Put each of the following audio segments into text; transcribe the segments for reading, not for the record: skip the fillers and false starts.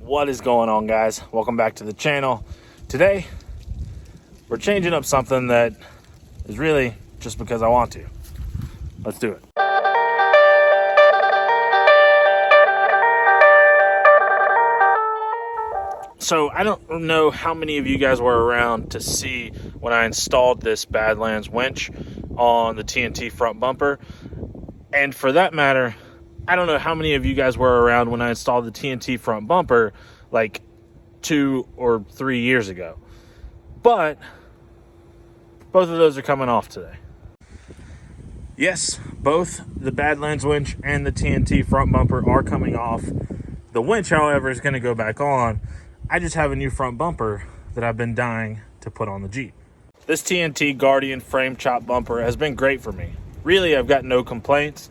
What is going on, guys? Welcome back to the channel. Today we're changing up something that is really just because I want to. Let's do it. So I don't know how many of you guys were around to see when I installed this Badlands winch on the TNT front bumper. And for that matter, I don't know how many of you guys were around when I installed the TNT front bumper like 2 or 3 years ago. But both of those are coming off today. Yes, both the Badlands winch and the TNT front bumper are coming off. The winch, however, is going to go back on. I just have a new front bumper that I've been dying to put on the Jeep. This TNT Guardian frame chop bumper has been great for me. Really, I've got no complaints.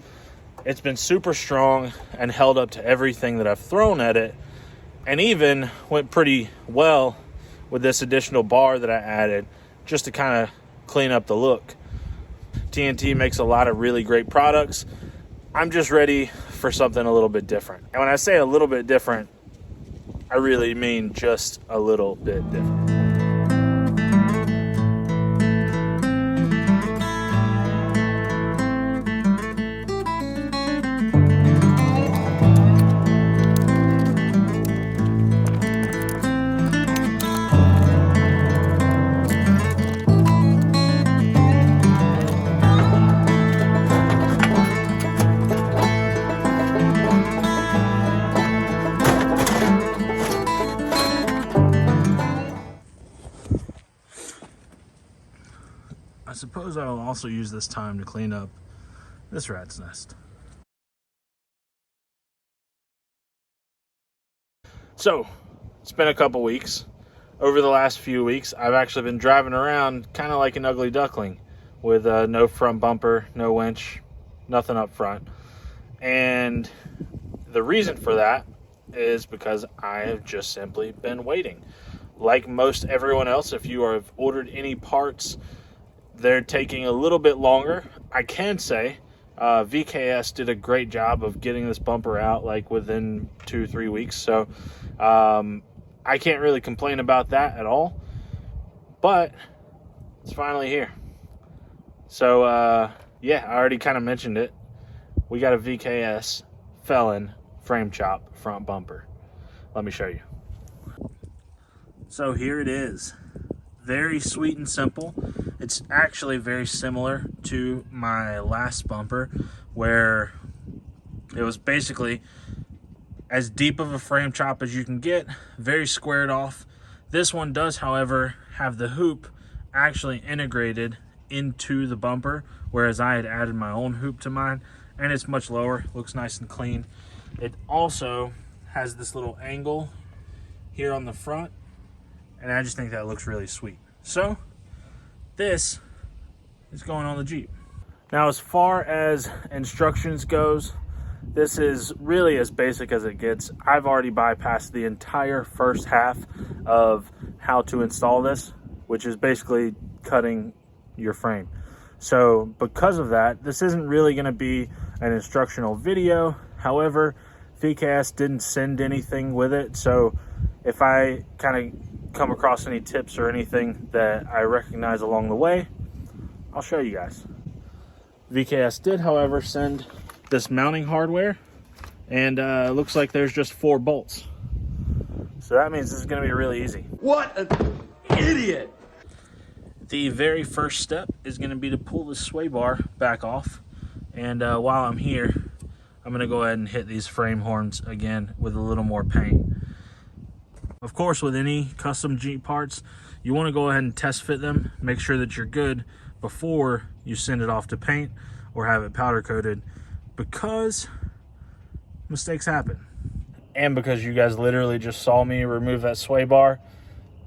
It's been super strong and held up to everything that I've thrown at it, and even went pretty well with this additional bar that I added just to kind of clean up the look. TNT makes a lot of really great products. I'm just ready for something a little bit different. And when I say a little bit different, I really mean just a little bit different. I suppose I will also use this time to clean up this rat's nest. So, it's been a couple weeks. Over the last few weeks, I've actually been driving around kind of like an ugly duckling with no front bumper, no winch, nothing up front. And the reason for that is because I have just simply been waiting. Like most everyone else, if you have ordered any parts, they're taking a little bit longer. I can say VKS did a great job of getting this bumper out like within 2-3 weeks. So I can't really complain about that at all. But it's finally here. So yeah, I already kind of mentioned it. We got a VKS Felon frame chop front bumper. Let me show you. So here it is. Very sweet and simple. It's actually very similar to my last bumper, where it was basically as deep of a frame chop as you can get, very squared off. This one does, however, have the hoop actually integrated into the bumper, whereas I had added my own hoop to mine, and it's much lower, looks nice and clean. It also has this little angle here on the front, and I just think that looks really sweet. So this is going on the Jeep. Now, as far as instructions goes, this is really as basic as it gets. I've already bypassed the entire first half of how to install this, which is basically cutting your frame. So because of that, this isn't really going to be an instructional video. However, VKS didn't send anything with it, so if I kind of come across any tips or anything that I recognize along the way, I'll show you guys. VKS did, however, send this mounting hardware, and it looks like there's just 4 bolts. So that means this is going to be really easy. What an idiot! The very first step is going to be to pull the sway bar back off, and while I'm here, I'm going to go ahead and hit these frame horns again with a little more paint. Of course, with any custom Jeep parts, you want to go ahead and test fit them, make sure that you're good before you send it off to paint or have it powder coated, because mistakes happen. And because you guys literally just saw me remove that sway bar,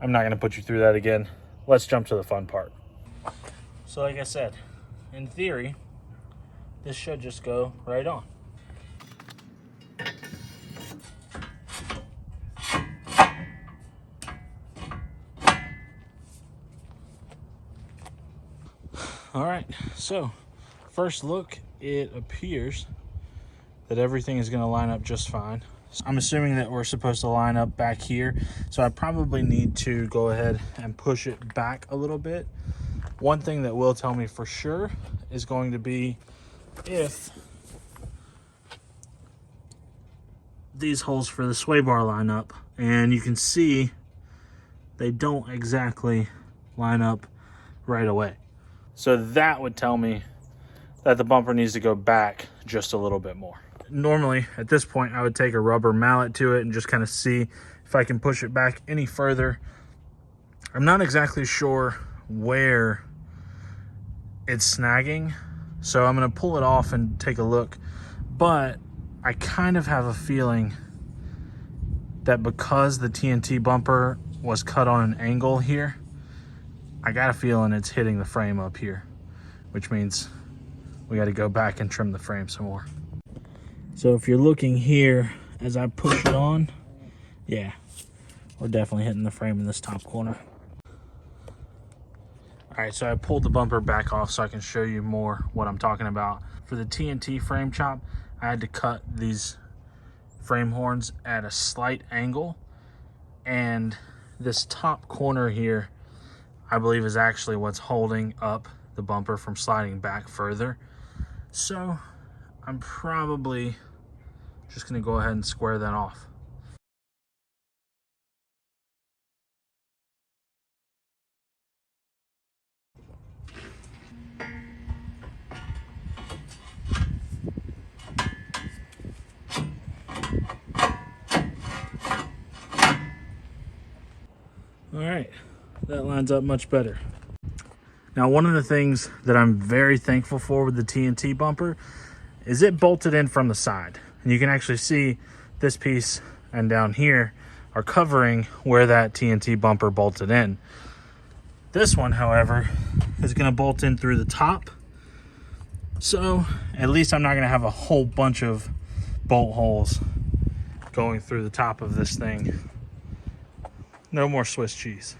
I'm not going to put you through that again. Let's jump to the fun part. So like I said, in theory, this should just go right on. All right, so first look, it appears that everything is going to line up just fine. I'm assuming that we're supposed to line up back here, so I probably need to go ahead and push it back a little bit. One thing that will tell me for sure is going to be if these holes for the sway bar line up, and you can see they don't exactly line up right away. So that would tell me that the bumper needs to go back just a little bit more. Normally at this point I would take a rubber mallet to it and just kind of see if I can push it back any further. I'm not exactly sure where it's snagging, so I'm going to pull it off and take a look, but I kind of have a feeling that because the TNT bumper was cut on an angle here, I got a feeling it's hitting the frame up here, which means we got to go back and trim the frame some more. So if you're looking here as I push it on, yeah, we're definitely hitting the frame in this top corner. All right, so I pulled the bumper back off so I can show you more what I'm talking about. For the TNT frame chop, I had to cut these frame horns at a slight angle, and this top corner here, I believe, is actually what's holding up the bumper from sliding back further. So I'm probably just gonna go ahead and square that off. All right, that lines up much better. Now, one of the things that I'm very thankful for with the TNT bumper is it bolted in from the side. And you can actually see this piece and down here are covering where that TNT bumper bolted in. This one, however, is gonna bolt in through the top. So at least I'm not gonna have a whole bunch of bolt holes going through the top of this thing. No more Swiss cheese.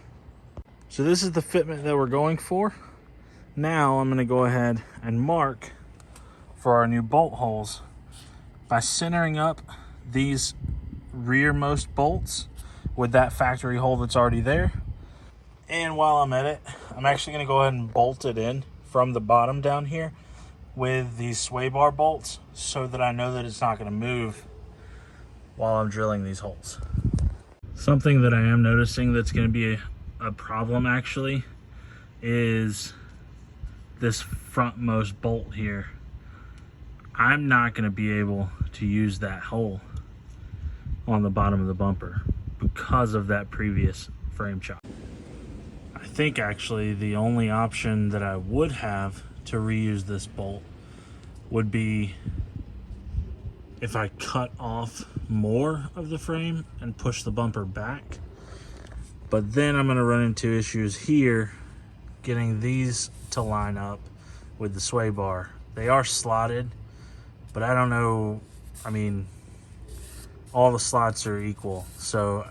So this is the fitment that we're going for. Now I'm gonna go ahead and mark for our new bolt holes by centering up these rearmost bolts with that factory hole that's already there. And while I'm at it, I'm actually gonna go ahead and bolt it in from the bottom down here with these sway bar bolts so that I know that it's not gonna move while I'm drilling these holes. Something that I am noticing that's gonna be a problem actually is this frontmost bolt here. I'm not gonna be able to use that hole on the bottom of the bumper because of that previous frame chop. I think actually the only option that I would have to reuse this bolt would be if I cut off more of the frame and push the bumper back. But then I'm gonna run into issues here getting these to line up with the sway bar. They are slotted, but I don't know, I mean, all the slots are equal, so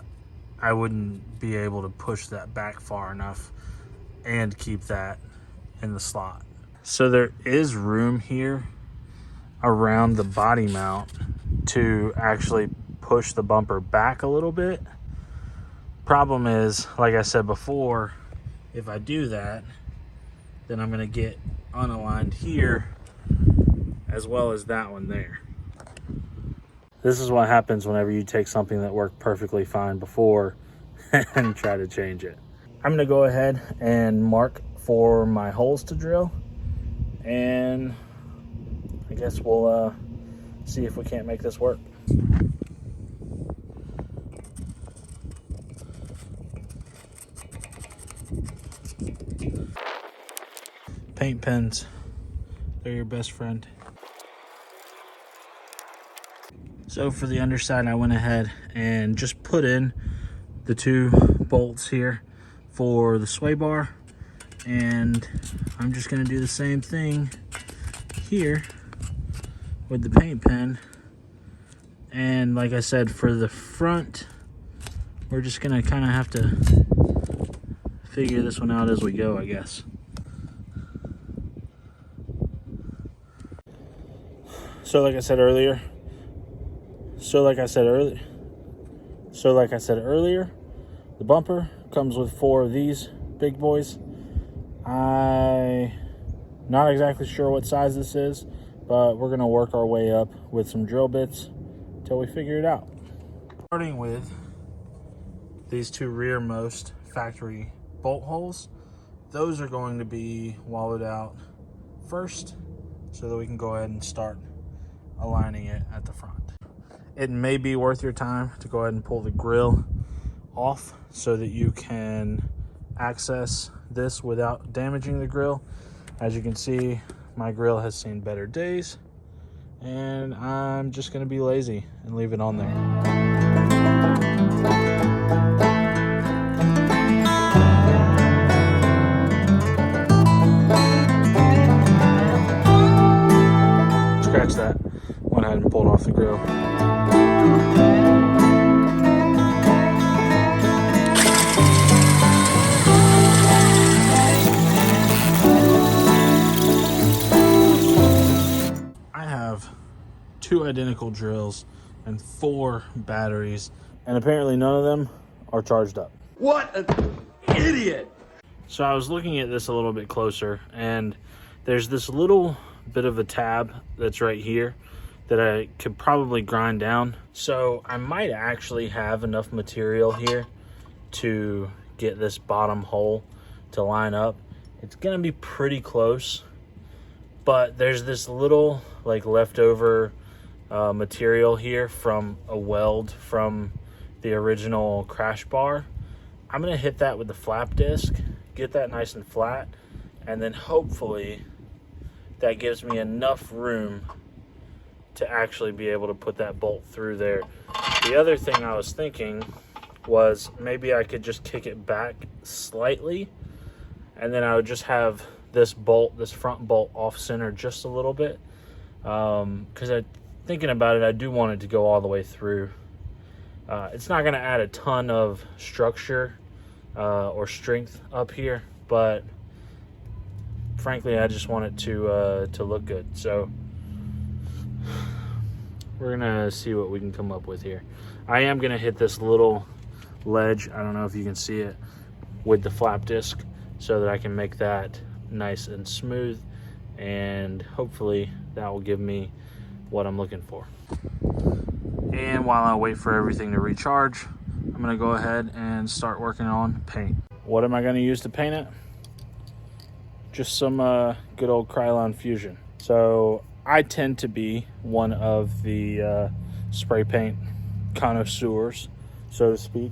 I wouldn't be able to push that back far enough and keep that in the slot. So there is room here around the body mount to actually push the bumper back a little bit. Problem is, like I said before, if I do that, then I'm gonna get unaligned here as well as that one there. This is what happens whenever you take something that worked perfectly fine before and try to change it. I'm gonna go ahead and mark for my holes to drill, and I guess we'll see if we can't make this work. Paint pens, they're your best friend. So for the underside, I went ahead and just put in the 2 bolts here for the sway bar, and I'm just gonna do the same thing here with the paint pen. And like I said, for the front, we're just gonna kind of have to figure this one out as we go, I guess. So like I said earlier, So like I said earlier, the bumper comes with 4 of these big boys. I'm not exactly sure what size this is, but we're gonna work our way up with some drill bits until we figure it out. Starting with these 2 rearmost factory bolt holes. Those are going to be wallowed out first so that we can go ahead and start aligning it at the front. It may be worth your time to go ahead and pull the grill off so that you can access this without damaging the grill. As you can see, my grill has seen better days, and I'm just going to be lazy and leave it on there. Scratch that. Went ahead and pulled off the grill. I have 2 identical drills and 4 batteries, and apparently none of them are charged up. What an idiot! So I was looking at this a little bit closer, and there's this little bit of a tab that's right here that I could probably grind down. So I might actually have enough material here to get this bottom hole to line up. It's gonna be pretty close, but there's this little like leftover material here from a weld from the original crash bar. I'm gonna hit that with the flap disc, get that nice and flat, and then hopefully that gives me enough room to actually be able to put that bolt through there. The other thing I was thinking was maybe I could just kick it back slightly, and then I would just have this bolt, this front bolt, off center just a little bit, because thinking about it, I do want it to go all the way through. It's not going to add a ton of structure or strength up here, but frankly, I just want it to look good. So we're gonna see what we can come up with here. I am gonna hit this little ledge, I don't know if you can see it, with the flap disc so that I can make that nice and smooth, and hopefully that will give me what I'm looking for. And while I wait for everything to recharge, I'm gonna go ahead and start working on paint. What am I gonna use to paint it? Just some good old Krylon Fusion. So I tend to be one of the spray paint connoisseurs, so to speak,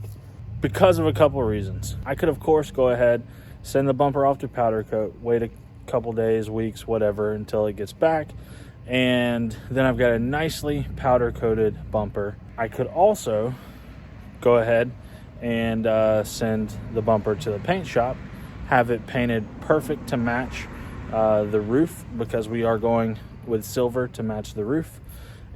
because of a couple of reasons. I could, of course, go ahead, send the bumper off to powder coat, wait a couple days, weeks, whatever, until it gets back, and then I've got a nicely powder coated bumper. I could also go ahead and send the bumper to the paint shop, have it painted perfect to match the roof, because we are going with silver to match the roof,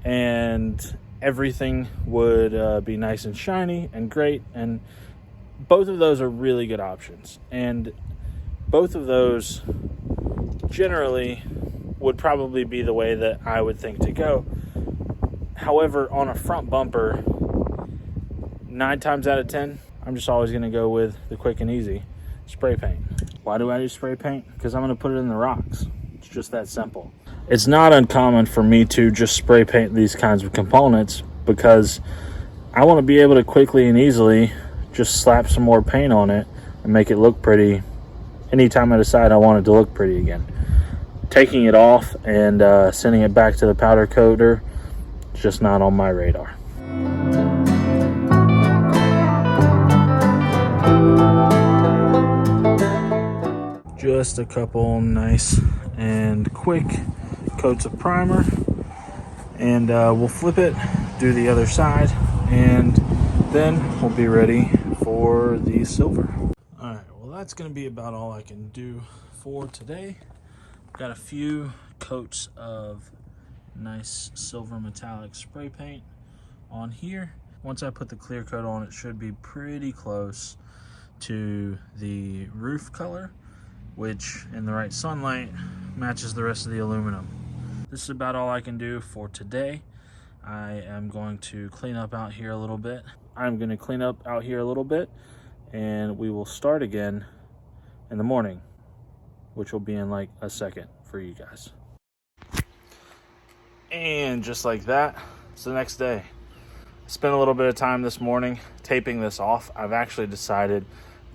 and everything would be nice and shiny and great. And both of those are really good options, and both of those generally would probably be the way that I would think to go. However, on a front bumper, 9 times out of 10, I'm just always going to go with the quick and easy spray paint. Why do I do spray paint? Because I'm going to put it in the rocks. It's just that simple. It's not uncommon for me to just spray paint these kinds of components, because I want to be able to quickly and easily just slap some more paint on it and make it look pretty anytime I decide I want it to look pretty again. Taking it off and sending it back to the powder coater, it's just not on my radar. Just a couple nice and quick coats of primer, and we'll flip it, do the other side, and then we'll be ready for the silver. All right, well, that's going to be about all I can do for today. Got a few coats of nice silver metallic spray paint on here. Once I put the clear coat on, it should be pretty close to the roof color, which in the right sunlight matches the rest of the aluminum. This is about all I can do for today. I am going to clean up out here a little bit. I'm going to clean up out here a little bit, and we will start again in the morning, which will be in like a second for you guys. And just like that, it's the next day. Spent a little bit of time this morning taping this off. I've actually decided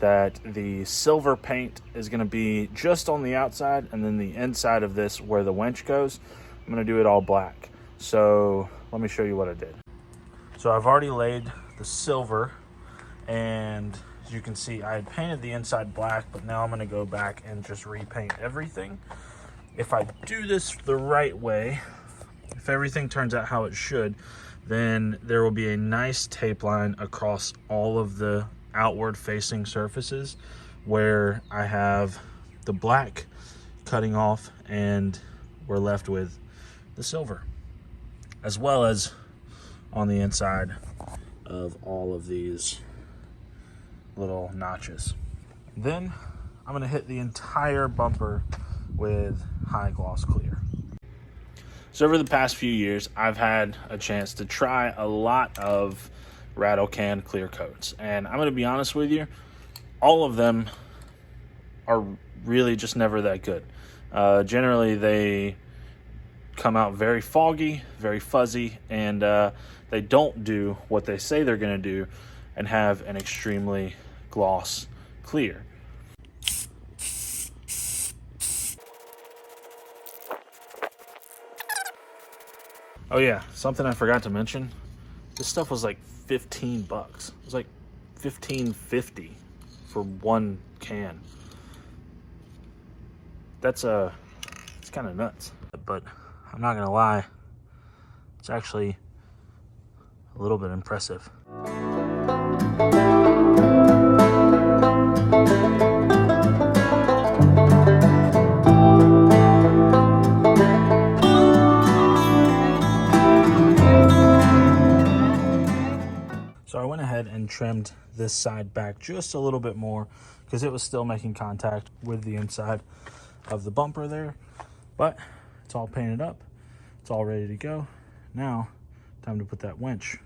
that the silver paint is going to be just on the outside, and then the inside of this where the winch goes, I'm going to do it all black. So let me show you what I did. So I've already laid the silver, and as you can see, I had painted the inside black, but now I'm going to go back and just repaint everything. If I do this the right way, if everything turns out how it should, then there will be a nice tape line across all of the outward facing surfaces where I have the black cutting off and we're left with the silver, as well as on the inside of all of these little notches. Then I'm going to hit the entire bumper with high gloss clear. So over the past few years, I've had a chance to try a lot of rattle can clear coats, and I'm going to be honest with you, all of them are really just never that good. Generally, they come out very foggy, very fuzzy, and they don't do what they say they're going to do and have an extremely gloss clear. Oh yeah, something I forgot to mention. This stuff was like 15 bucks. It was like $15.50 for one can. It's kind of nuts. But I'm not gonna lie, it's actually a little bit impressive. So I went ahead and trimmed this side back just a little bit more because it was still making contact with the inside of the bumper there. But it's all painted up. It's all ready to go. Now, time to put that winch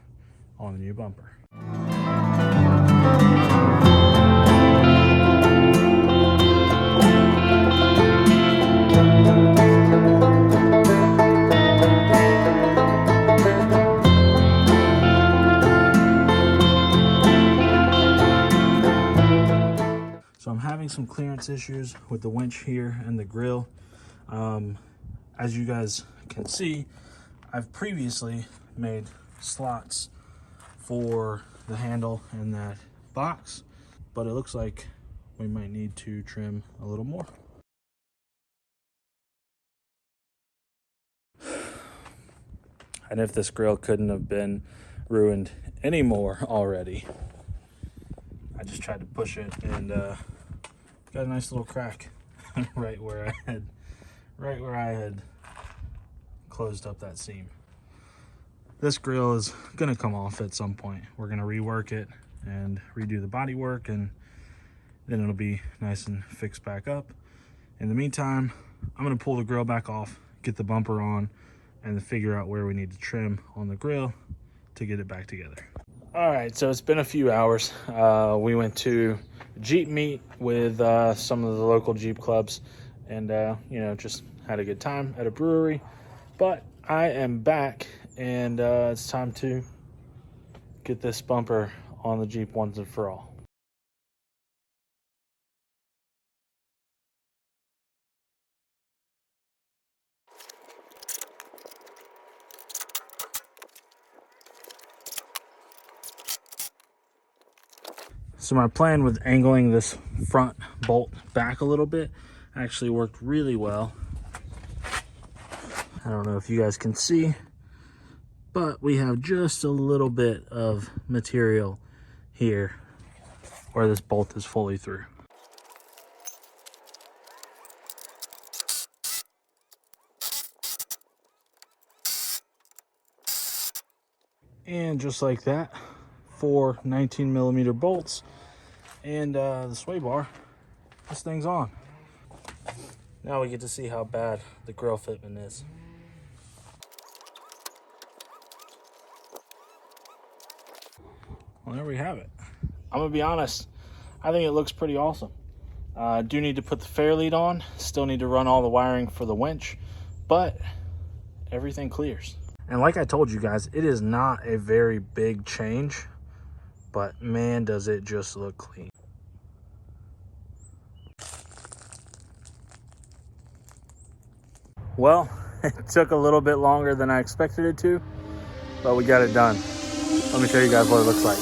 on the new bumper. So I'm having some clearance issues with the winch here and the grill. As you guys can see, I've previously made slots for the handle and that box, but it looks like we might need to trim a little more. And if this grill couldn't have been ruined anymore already, I just tried to push it and got a nice little crack right where I had closed up that seam. This grill is gonna come off at some point. We're gonna rework it and redo the body work, and then it'll be nice and fixed back up. In the meantime, I'm gonna pull the grill back off, get the bumper on, and then figure out where we need to trim on the grill to get it back together. All right, so it's been a few hours. We went to Jeep meet with some of the local Jeep clubs, and just had a good time at a brewery. But I am back, and it's time to get this bumper on the Jeep once and for all. So my plan with angling this front bolt back a little bit actually worked really well. I don't know if you guys can see, but we have just a little bit of material here where this bolt is fully through. And just like that, 4 19mm bolts and the sway bar, this thing's on. Now we get to see how bad the grill fitment is. Well, there we have it. I'm gonna be honest, I think it looks pretty awesome. I do need to put the fair lead on, still need to run all the wiring for the winch, but everything clears. And like I told you guys, it is not a very big change, but man, does it just look clean. Well, it took a little bit longer than I expected it to, but we got it done. Let me show you guys what it looks like.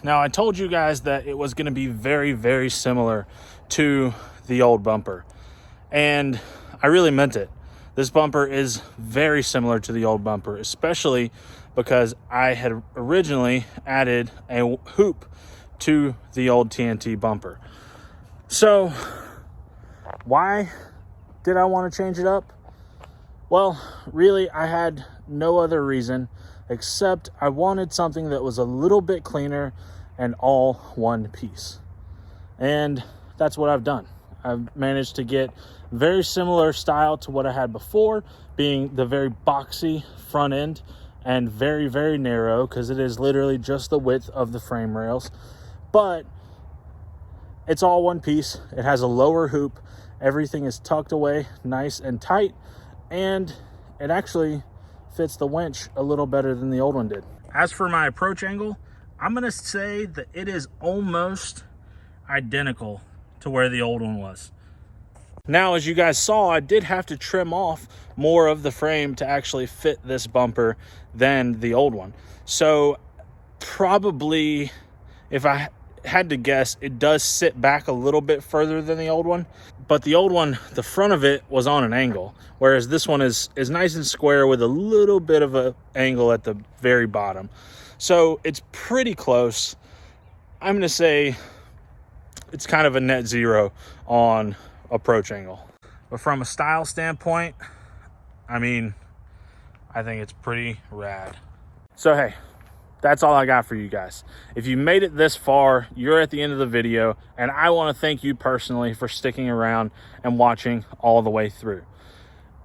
Now, I told you guys that it was going to be very, very similar to the old bumper, and I really meant it. This bumper is very similar to the old bumper, especially because I had originally added a hoop to the old TNT bumper. So why did I want to change it up? Well, really, I had no other reason except I wanted something that was a little bit cleaner and all one piece. And that's what I've done. I've managed to get very similar style to what I had before, being the very boxy front end and very, very narrow, because it is literally just the width of the frame rails. But it's all one piece. It has a lower hoop. Everything is tucked away nice and tight, and it actually fits the winch a little better than the old one did. As for my approach angle, I'm gonna say that it is almost identical to where the old one was. Now, as you guys saw, I did have to trim off more of the frame to actually fit this bumper than the old one. So probably, if I had to guess, it does sit back a little bit further than the old one. But the old one, the front of it was on an angle, whereas this one is nice and square with a little bit of an angle at the very bottom. So it's pretty close. I'm going to say it's kind of a net zero on approach angle. But from a style standpoint, I mean, I think it's pretty rad. So hey, that's all I got for you guys. If you made it this far, you're at the end of the video, and I want to thank you personally for sticking around and watching all the way through.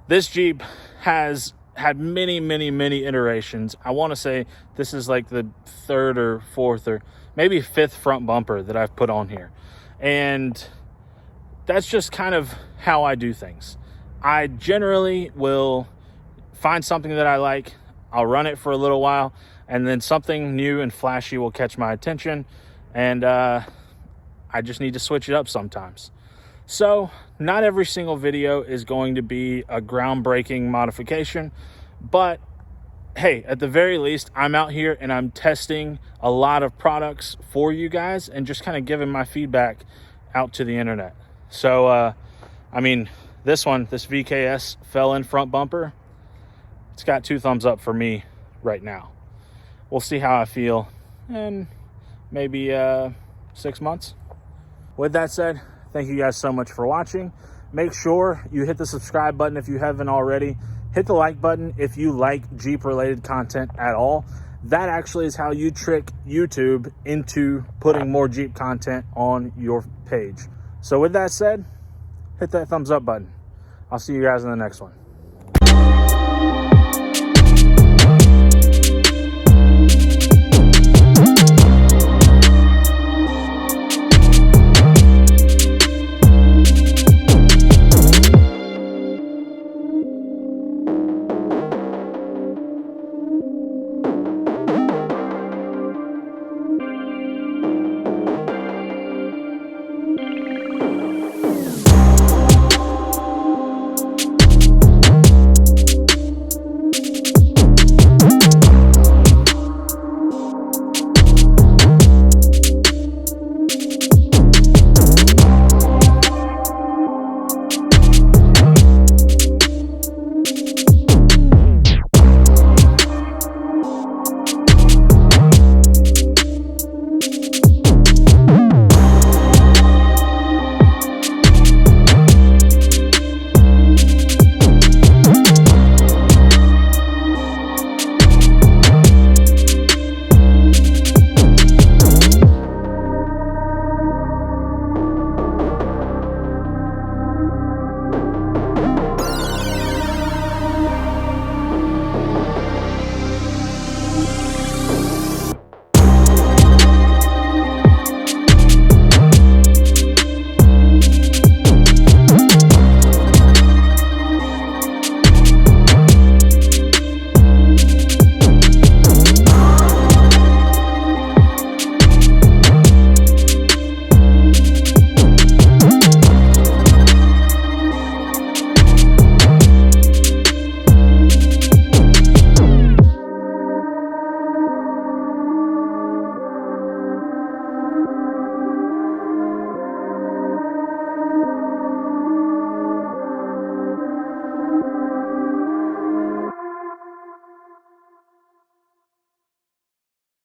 This Jeep has had many, many, many iterations. I want to say this is like the third or fourth or maybe fifth front bumper that I've put on here. And that's just kind of how I do things. I generally will find something that I like, I'll run it for a little while, and then something new and flashy will catch my attention, and I just need to switch it up sometimes. So not every single video is going to be a groundbreaking modification, but hey, at the very least, I'm out here and I'm testing a lot of products for you guys and just kind of giving my feedback out to the internet. So, I mean, this VKS Felon front bumper, it's got 2 thumbs up for me right now. We'll see how I feel in maybe 6 months. With that said, thank you guys so much for watching. Make sure you hit the subscribe button if you haven't already. Hit the like button if you like Jeep related content at all. That actually is how you trick YouTube into putting more Jeep content on your page. So with that said, hit that thumbs up button. I'll see you guys in the next one.